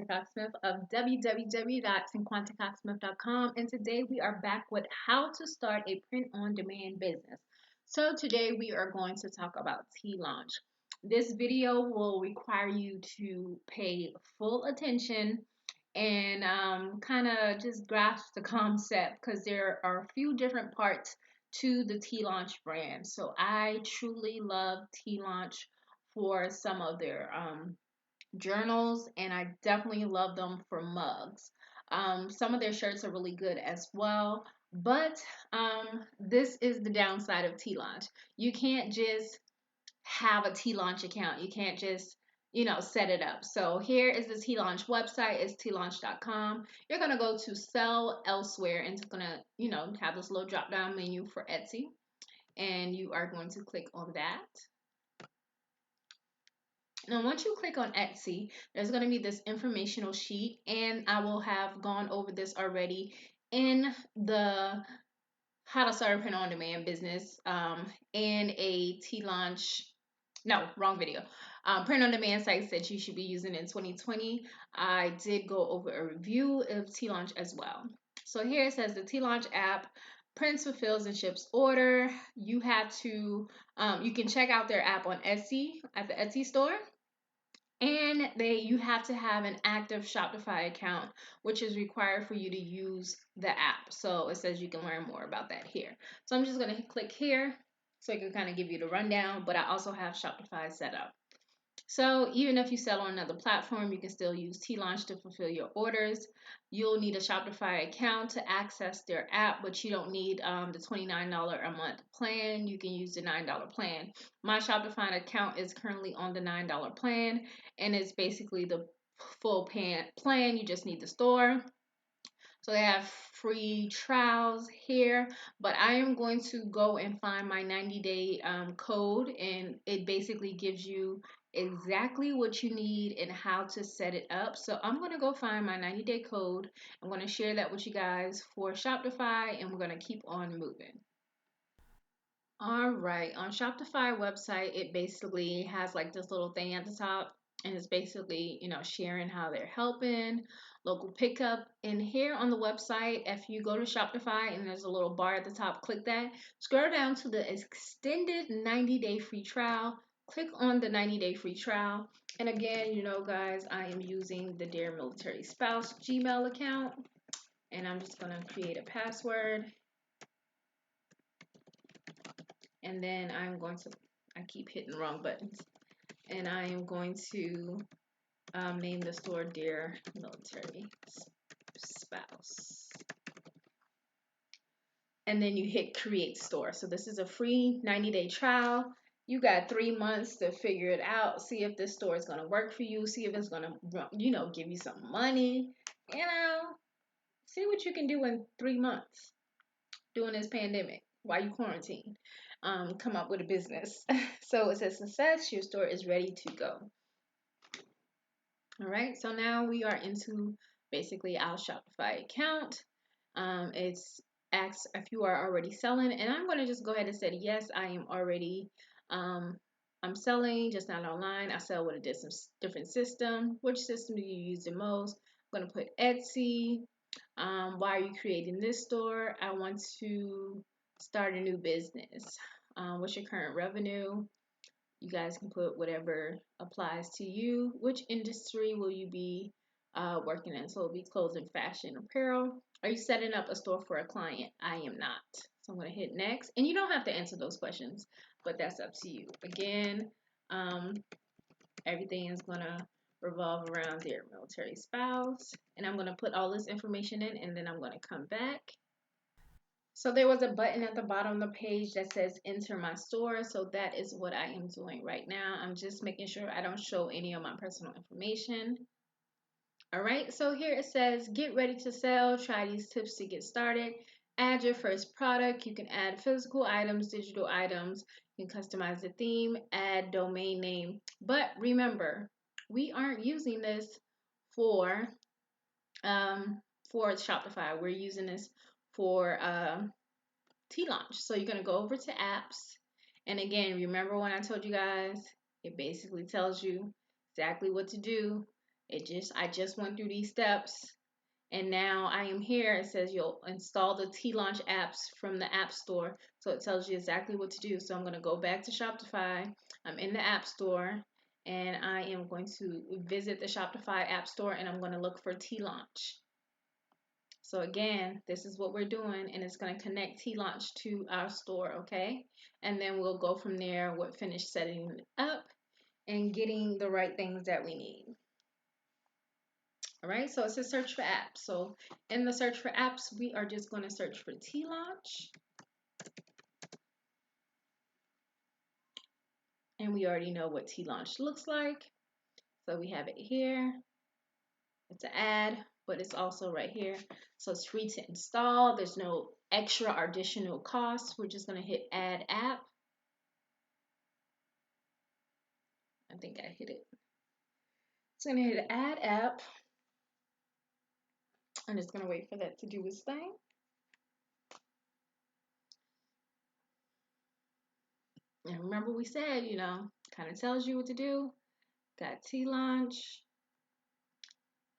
Cox-Smith of www.cinquantacoxsmith.com, and today we are back with how to start a print-on-demand business. So today we are going to talk about Teelaunch. This video will require you to pay full attention and kind of just grasp the concept because there are a few different parts to the Teelaunch brand. So I truly love Teelaunch for some of their journals, and I definitely love them for mugs. Some of their shirts are really good as well, but this is the downside of Teelaunch. You can't just have a Teelaunch account. You can't just set it up. So here is the Teelaunch website. It's teelaunch.com. You're gonna go to sell elsewhere, and it's gonna have this little drop down menu for Etsy, and you are going to click on that. Now, once you click on Etsy, there's going to be this informational sheet, and I will have gone over this already in the how to start a print on demand business and a Teelaunch. No, wrong video. Print on demand sites that you should be using in 2020. I did go over a review of Teelaunch as well. So here it says the Teelaunch app prints, fulfills, and ships order. You have to, you can check out their app on Etsy at the Etsy store. And you have to have an active Shopify account, which is required for you to use the app. So it says you can learn more about that here. So I'm just going to click here so I can kind of give you the rundown, but I also have Shopify set up. So even if you sell on another platform, you can still use Teelaunch to fulfill your orders. You'll need a Shopify account to access their app, but you don't need the $29 a month plan. You can use the $9 plan. My Shopify account is currently on the $9 plan, and it's basically the full plan. You just need the store. So they have free trials here, but I am going to go and find my 90-day code, and it basically gives you exactly what you need and how to set it up. So I'm going to go find my 90-day code. I'm going to share that with you guys for Shopify, and we're going to keep on moving. All right, on Shopify website, it basically has like this little thing at the top, and it's basically, sharing how they're helping, local pickup. And here on the website, if you go to Shopify and there's a little bar at the top, click that. Scroll down to the extended 90-day free trial. Click on the 90-day free trial. And again, guys, I am using the Dear Military Spouse Gmail account. And I'm just going to create a password. And then I'm going to, I keep hitting the wrong buttons. And I am going to name the store Dear Military Spouse. And then you hit create store. So this is a free 90-day trial. You got 3 months to figure it out. See if this store is going to work for you. See if it's going to, give you some money. See what you can do in 3 months during this pandemic while you quarantine. Come up with a business. So it says success. Your store is ready to go. All right. So now we are into basically our Shopify account. It's asks if you are already selling, and I'm going to just go ahead and say yes, I am already I'm selling, just not online. I sell with a different system. Which system do you use the most? I'm going to put Etsy. Why are you creating this store? I want to start a new business. What's your current revenue? You guys can put whatever applies to you. Which industry will you be working in? So it'll be clothing, fashion, apparel. Are you setting up a store for a client? I am not. So I'm going to hit next. And you don't have to answer those questions, but that's up to you. Again, everything is going to revolve around their military spouse. And I'm going to put all this information in, and then I'm going to come back. So there was a button at the bottom of the page that says enter my store. So that is what I am doing right now. I'm just making sure I don't show any of my personal information. All right, so here it says, get ready to sell. Try these tips to get started. Add your first product. You can add physical items, digital items. You can customize the theme, add domain name. But remember, we aren't using this for Shopify. We're using this for Teelaunch. So you're going to go over to apps. And again, remember when I told you guys, it basically tells you exactly what to do. I just went through these steps, and now I am here. It says you'll install the Teelaunch apps from the App Store. So it tells you exactly what to do. So I'm going to go back to Shopify. I'm in the App Store, and I am going to visit the Shopify App Store, and I'm going to look for Teelaunch. So again, this is what we're doing, and it's going to connect Teelaunch to our store, okay? And then we'll go from there with finish setting it up and getting the right things that we need. All right, so it says search for apps. So in the search for apps, we are just going to search for Teelaunch. And we already know what Teelaunch looks like. So we have it here. It's an ad, but it's also right here. So it's free to install. There's no extra or additional costs. We're just going to hit add app. I think I hit it. It's going to hit add app. I'm just going to wait for that to do its thing. And remember we said, kind of tells you what to do. Got Teelaunch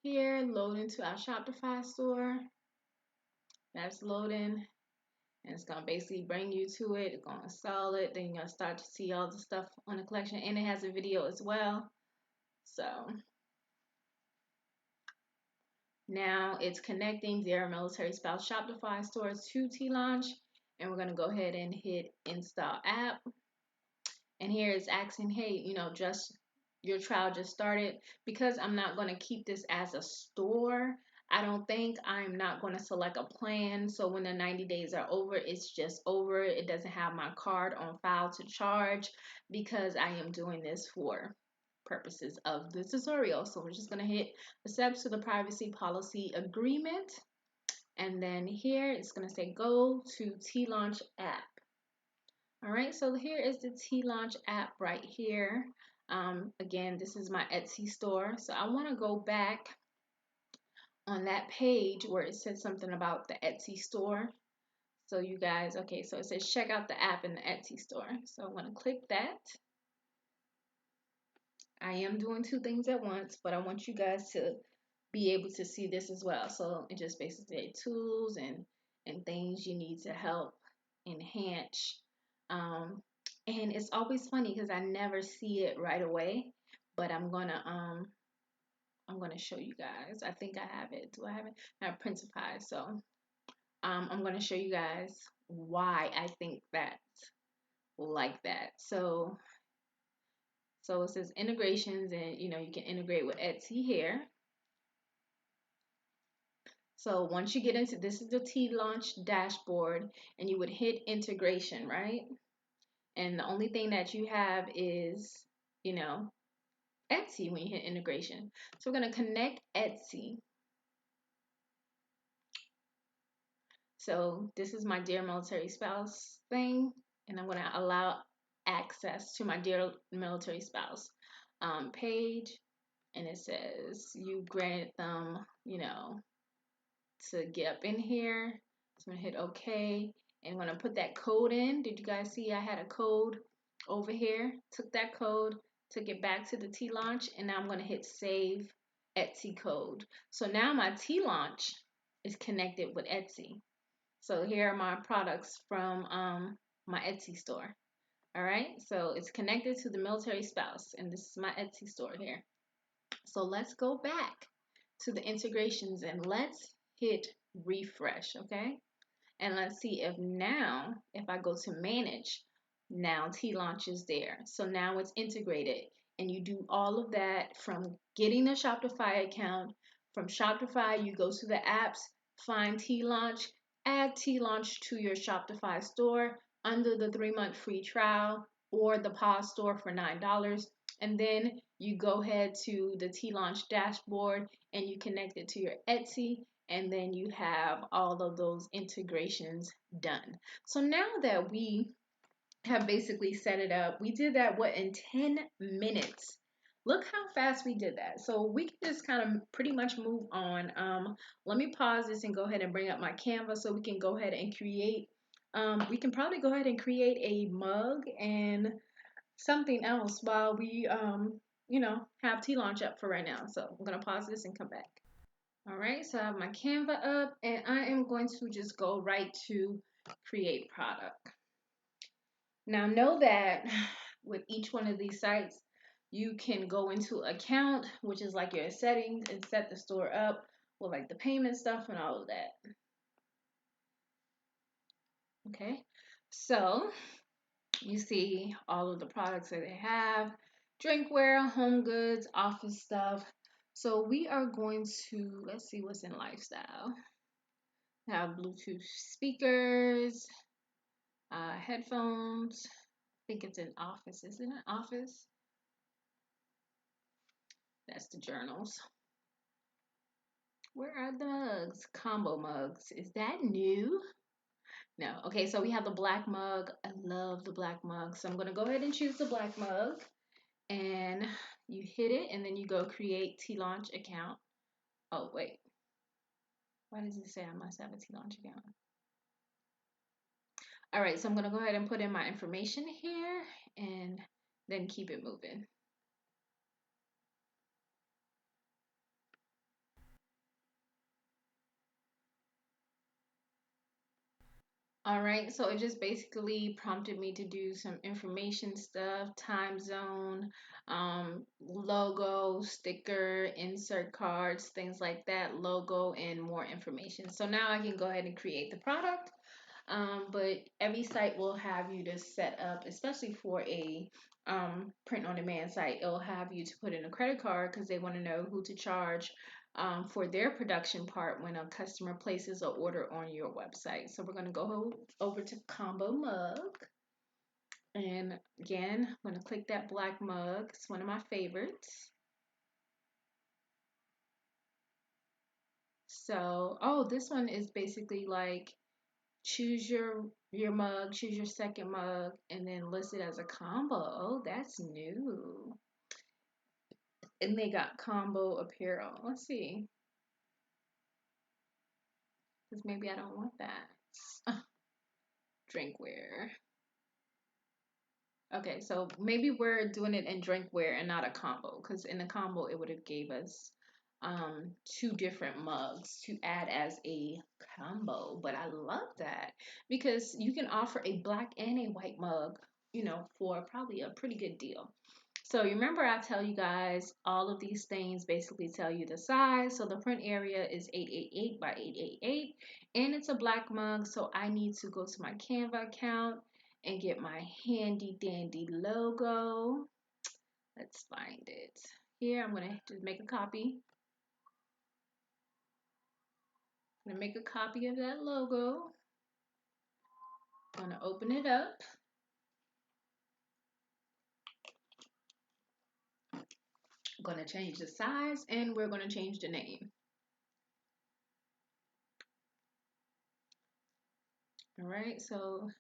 here, load into our Shopify store. That's loading. And it's going to basically bring you to it. It's going to install it. Then you're going to start to see all the stuff on the collection. And it has a video as well. So now it's connecting their military spouse Shopify stores to Teelaunch. And we're going to go ahead and hit install app. And here it's asking, hey, just your trial just started. Because I'm not going to keep this as a store, I don't think I'm not going to select a plan. So when the 90 days are over, it's just over. It doesn't have my card on file to charge because I am doing this for purposes of the tutorial. So we're just going to hit accept to the privacy policy agreement. And then here it's going to say go to Teelaunch app. All right, so here is the Teelaunch app right here. Again, this is my Etsy store. So I want to go back on that page where it says something about the Etsy store. So you guys, okay, so it says check out the app in the Etsy store. So I want to click that. I am doing two things at once, but I want you guys to be able to see this as well. So it just basically tools and things you need to help enhance. And it's always funny because I never see it right away, but I'm gonna show you guys. I think I have it. Do I have it? I have Principie. So I'm gonna show you guys why I think that's like that. So it says integrations, and you can integrate with Etsy here. So once you get into this is the Teelaunch dashboard, and you would hit integration, right? And the only thing that you have is, Etsy when you hit integration. So we're going to connect Etsy. So this is my Dear Military Spouse thing, and I'm going to allow access to my Dear Military Spouse page. And it says you granted them, to get up in here. So I'm going to hit OK. And I'm going to put that code in. Did you guys see I had a code over here? Took that code, took it back to the Teelaunch, and now I'm going to hit save Etsy code. So now my Teelaunch is connected with Etsy. So here are my products from my Etsy store. All right, so it's connected to the military spouse, and this is my Etsy store here. So let's go back to the integrations and let's hit refresh, okay? And let's see if now, if I go to manage, now Teelaunch is there. So now it's integrated, and you do all of that from getting a Shopify account. From Shopify, you go to the apps, find Teelaunch, add Teelaunch to your Shopify store under the 3-month free trial or the pause store for $9. And then you go ahead to the Teelaunch dashboard and you connect it to your Etsy, and then you have all of those integrations done. So now that we have basically set it up, we did that in 10 minutes. Look how fast we did that. So we can just kind of pretty much move on. Let me pause this and go ahead and bring up my Canva so we can go ahead and create. We can probably go ahead and create a mug and something else while we have Teelaunch up for right now. So I'm going to pause this and come back. All right, so I have my Canva up and I am going to just go right to create product. Now know that with each one of these sites, you can go into account, which is like your settings, and set the store up with like the payment stuff and all of that. Okay, so you see all of the products that they have: drinkware, home goods, office stuff. So we are going to, let's see what's in lifestyle. We have Bluetooth speakers, headphones. I think it's in office, isn't it? Office. That's the journals. Where are the mugs? Combo mugs. Is that new? No. Okay, so we have the black mug. I love the black mug. So I'm going to go ahead and choose the black mug. And you hit it, and then you go create Teelaunch account. Oh, wait. Why does it say I must have a Teelaunch account? All right, so I'm going to go ahead and put in my information here and then keep it moving. All right, so it just basically prompted me to do some information stuff: time zone, logo, sticker, insert cards, things like that, logo, and more information. So now I can go ahead and create the product. But every site will have you to set up, especially for a print on demand site, it'll have you to put in a credit card because they want to know who to charge for their production part when a customer places an order on your website. So we're going to go over to Combo Mug. And again, I'm going to click that black mug. It's one of my favorites. So, oh, this one is basically like choose your mug, choose your second mug, and then list it as a combo. Oh, that's new. And they got combo apparel. Let's see. Because maybe I don't want that. Drinkware. Okay, so maybe we're doing it in drinkware and not a combo. Because in the combo, it would have gave us two different mugs to add as a combo. But I love that because you can offer a black and a white mug, for probably a pretty good deal. So you remember I tell you guys all of these things basically tell you the size. So the print area is 888 by 888 and it's a black mug. So I need to go to my Canva account and get my handy dandy logo. Let's find it. Here I'm going to just make a copy. I'm going to make a copy of that logo. I'm going to open it up. I'm going to change the size and we're going to change the name. All right, so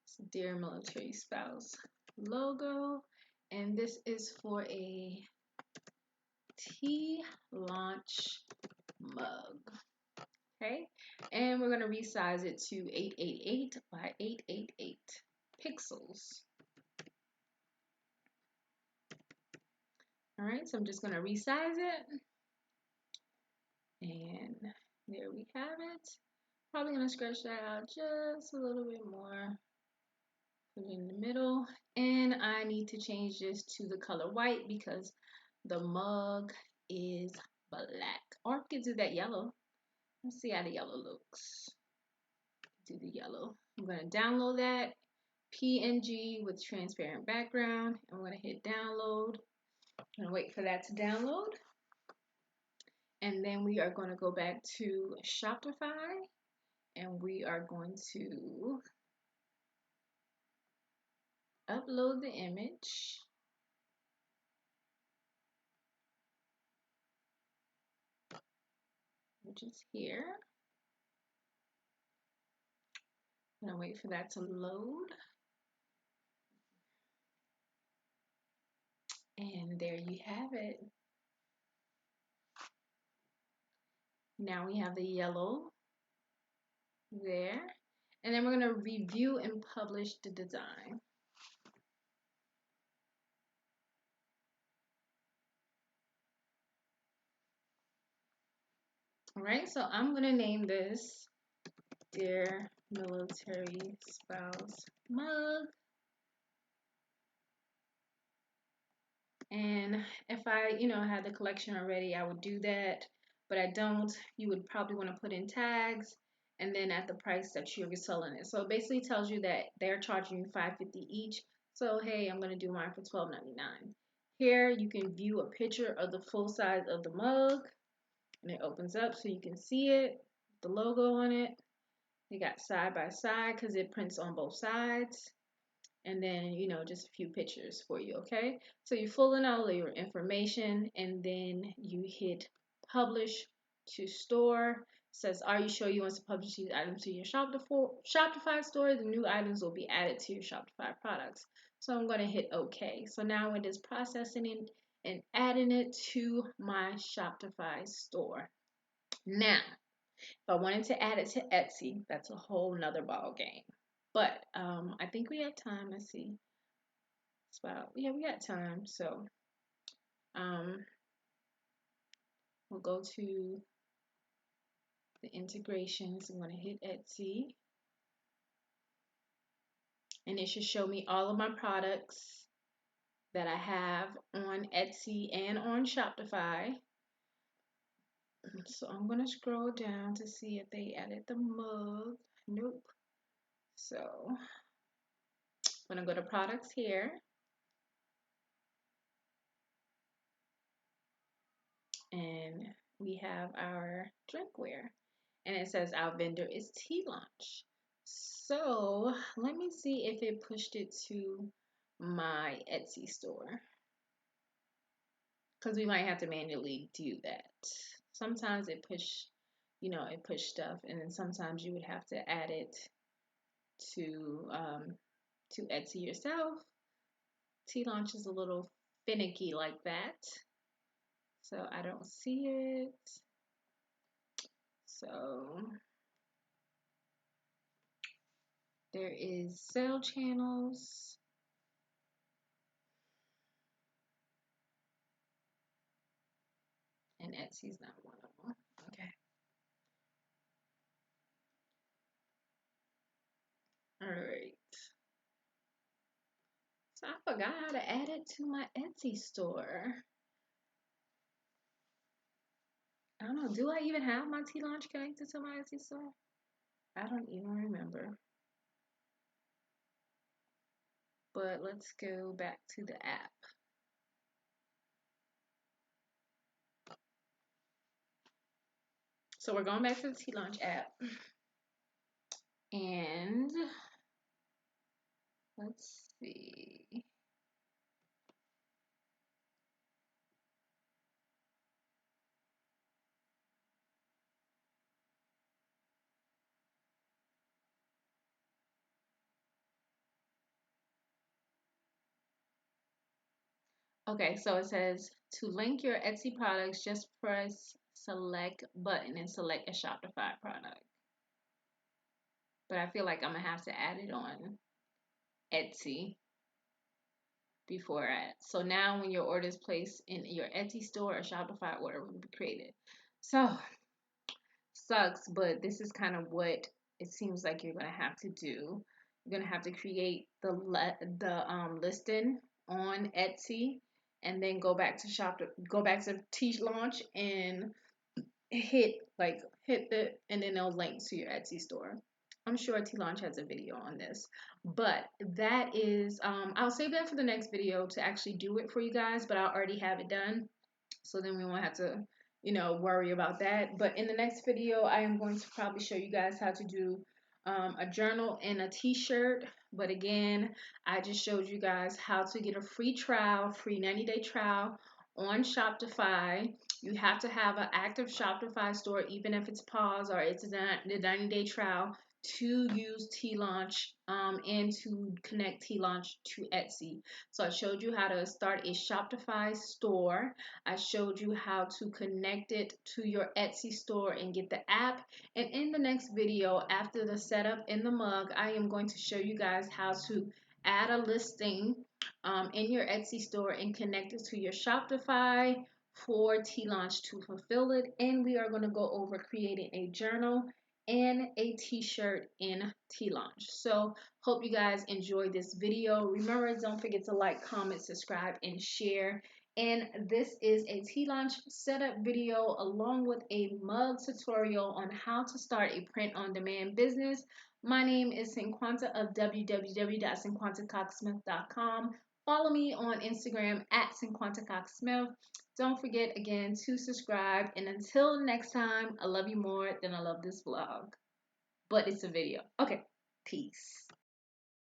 it's Dear Military Spouse logo, and this is for a Teelaunch mug. Okay, and we're going to resize it to 888 by 888 pixels. All right, so I'm just going to resize it, and there we have it. Probably going to stretch that out just a little bit more. Put it in the middle, and I need to change this to the color white because the mug is black. Or I could do that yellow. Let's see how the yellow looks. Do the yellow. I'm going to download that PNG with transparent background. I'm going to hit download. I'm going to wait for that to download. And then we are going to go back to Shopify and we are going to upload the image. Which is here. I'm gonna wait for that to load. And there you have it. Now we have the yellow there. And then we're gonna review and publish the design. All right, so I'm gonna name this Dear Military Spouse Mug. And if I, had the collection already, I would do that. But I don't. You would probably want to put in tags and then at the price that you're selling it. So it basically tells you that they're charging you $5.50 each. So hey, I'm gonna do mine for $12.99. Here you can view a picture of the full size of the mug, and it opens up so you can see it, the logo on it. They got side by side because it prints on both sides. And then, just a few pictures for you, okay? So you fill in all of your information and then you hit publish to store. It says, are you sure you want to publish these items to your Shopify store? The new items will be added to your Shopify products. So I'm going to hit OK. So now it is processing it and adding it to my Shopify store. Now, if I wanted to add it to Etsy, that's a whole nother ball game. But I think we have time. Let's see. It's about, yeah, we got time. So um, we'll go to the integrations. I'm going to hit Etsy. And it should show me all of my products that I have on Etsy and on Shopify. So I'm going to scroll down to see if they added the mug. Nope. So I'm going to go to products here. And we have our drinkware. And it says our vendor is Teelaunch. So let me see if it pushed it to my Etsy store. Because we might have to manually do that. Sometimes it push stuff, and then sometimes you would have to add it to Etsy yourself. Teelaunch is a little finicky like that. So I don't see it. So there is sale channels. And Etsy's not one of them. Okay. All right. So I forgot how to add it to my Etsy store. I don't know. Do I even have my Teelaunch connected to my Etsy store? I don't even remember. But let's go back to the app. So we're going back to the Teelaunch app. And let's see. Okay, so it says to link your Etsy products, just press select button and select a Shopify product. But I feel like I'm gonna have to add it on Etsy before I. So now when your order is placed in your Etsy store, a Shopify order will be created. So sucks, but this is kind of what it seems like you're gonna have to do. You're gonna have to create the listing on Etsy, and then go back to Teelaunch and hit the, and then they'll link to your Etsy store. I'm sure Teelaunch has a video on this, but that is I'll save that for the next video to actually do it for you guys, but I already have it done, so then we won't have to worry about that. But in the next video I am going to probably show you guys how to do a journal and a t-shirt. But again, I just showed you guys how to get a free 90-day trial on Shopify. You have to have an active Shopify store, even if it's paused or it's the 90-day trial, to use Teelaunch and to connect Teelaunch to Etsy. So I showed you how to start a Shopify store. I showed you how to connect it to your Etsy store and get the app. And in the next video, after the setup in the mug, I am going to show you guys how to add a listing in your Etsy store and connect it to your Shopify for Teelaunch to fulfill it. And we are going to go over creating a journal and a t-shirt in Teelaunch. So hope you guys enjoyed this video. Remember, don't forget to like, comment, subscribe, and share. And this is a Teelaunch setup video along with a mug tutorial on how to start a print-on-demand business. My name is Cinquanta of www.cinquantacoxsmith.com. Follow me on Instagram at Cinquanta Cox-Smith. Don't forget again to subscribe. And until next time, I love you more than I love this vlog. But it's a video. Okay, peace.